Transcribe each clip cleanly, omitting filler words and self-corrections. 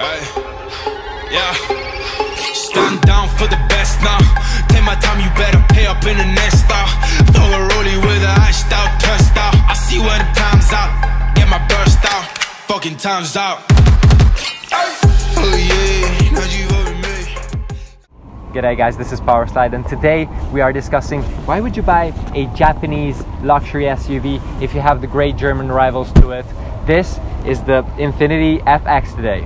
Yeah. Stand down for the best now. Take my time, you better pay up in the next style. Throw a rollie with a iced out, turned out. I see when the time's out. Get my burst out. Fucking time's out. Oh yeah, now you've over me. G'day guys, this is Powerslide, and today we are discussing why would you buy a Japanese luxury SUV if you have the great German rivals to it. This is the Infiniti FX today.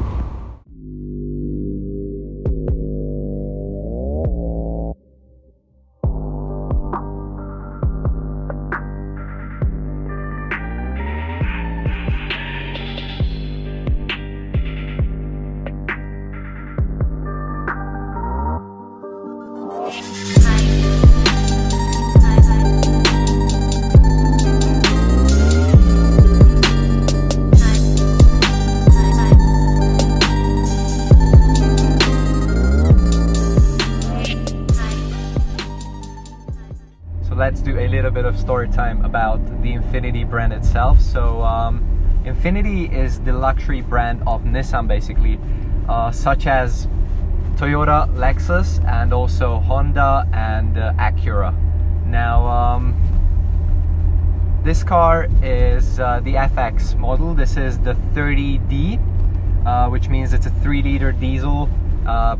Let's do a little bit of story time about the Infiniti brand itself. So Infiniti is the luxury brand of Nissan basically, such as Toyota, Lexus, and also Honda and Acura. Now this car is the FX model. This is the 30D, which means it's a 3-liter diesel,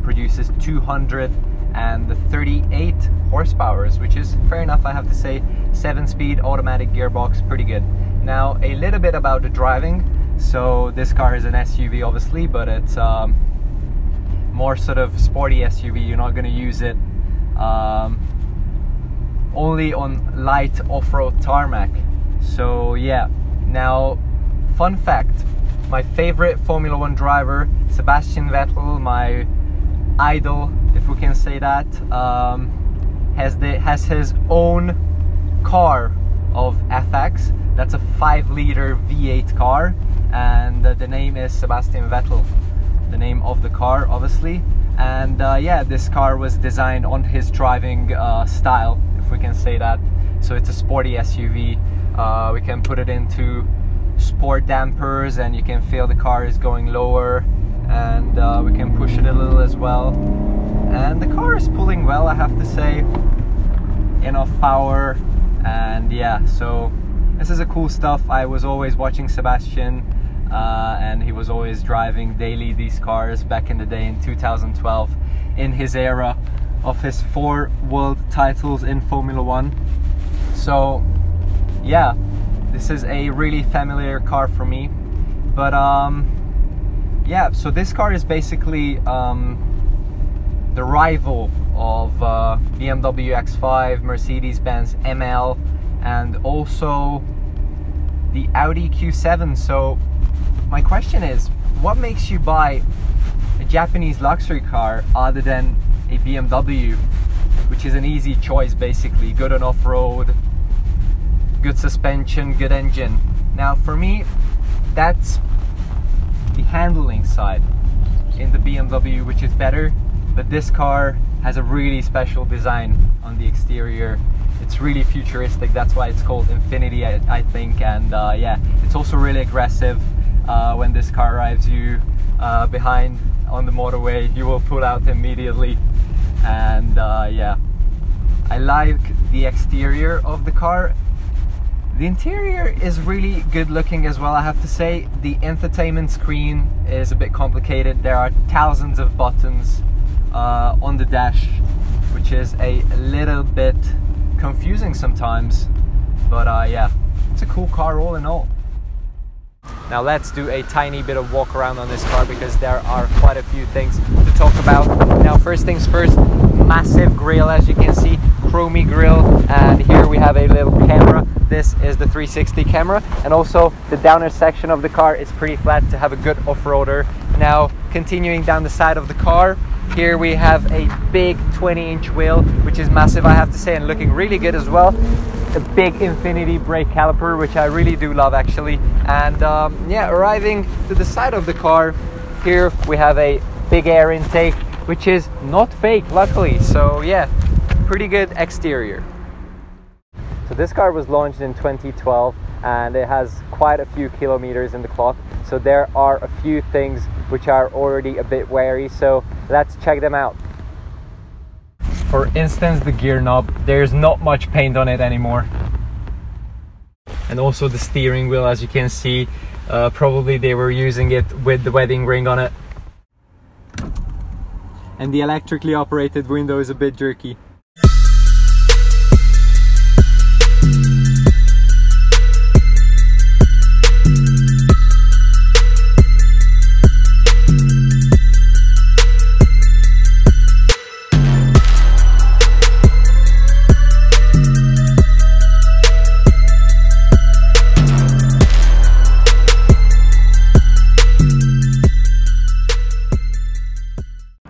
produces 238 horsepower, which is fair enough, I have to say. 7-speed automatic gearbox, pretty good. Now a little bit about the driving. So this car is an SUV obviously, but it's more sort of sporty SUV. You're not going to use it only on light off-road tarmac. So yeah. Now fun fact, my favorite Formula 1 driver, Sebastian Vettel, my idol, if we can say that, has his own car of FX. That's a 5-liter V8 car, and the name is Sebastian Vettel, the name of the car obviously. And yeah, this car was designed on his driving style, if we can say that. So it's a sporty SUV. We can put it into sport dampers and you can feel the car is going lower, and we can push it a little as well, and the car is pulling well, I have to say. Enough power, and yeah, so this is a cool stuff. I was always watching Sebastian, and he was always driving daily these cars back in the day in 2012, in his era of his 4 world titles in Formula 1. So yeah, this is a really familiar car for me. But yeah, so this car is basically the rival of BMW X5, Mercedes-Benz ML, and also the Audi Q7. So my question is, what makes you buy a Japanese luxury car other than a BMW, which is an easy choice basically, good on off-road, good suspension, good engine? Now for me, that's the handling side in the BMW, which is better, but this car has a really special design on the exterior. It's really futuristic, that's why it's called Infiniti, I think. And yeah, it's also really aggressive. When this car arrives you behind on the motorway, you will pull out immediately. And yeah, I like the exterior of the car. The interior is really good looking as well, I have to say. The entertainment screen is a bit complicated. There are thousands of buttons on the dash, which is a little bit confusing sometimes. But yeah, it's a cool car all in all. Now let's do a tiny bit of walk around on this car, because there are quite a few things to talk about. Now first things first, massive grille, as you can see, chromy grille, and here we have a little camera. This is the 360 camera, and also the downer section of the car is pretty flat to have a good off-roader. Now continuing down the side of the car, here we have a big 20-inch wheel, which is massive, I have to say, and looking really good as well. A big Infiniti brake caliper, which I really do love actually. And yeah, arriving to the side of the car, here we have a big air intake, which is not fake, luckily. So yeah, pretty good exterior. So this car was launched in 2012 and it has quite a few kilometers in the clock. So there are a few things which are already a bit weary, so let's check them out. For instance, the gear knob, there's not much paint on it anymore. And also the steering wheel, as you can see, probably they were using it with the wedding ring on it. And the electrically operated window is a bit jerky.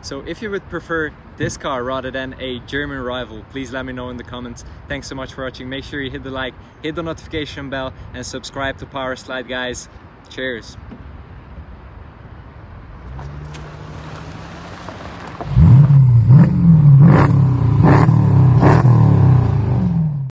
So if you would prefer this car rather than a German rival, please let me know in the comments. Thanks so much for watching. Make sure you hit the like, hit the notification bell, and subscribe to Power Slide, guys. Cheers.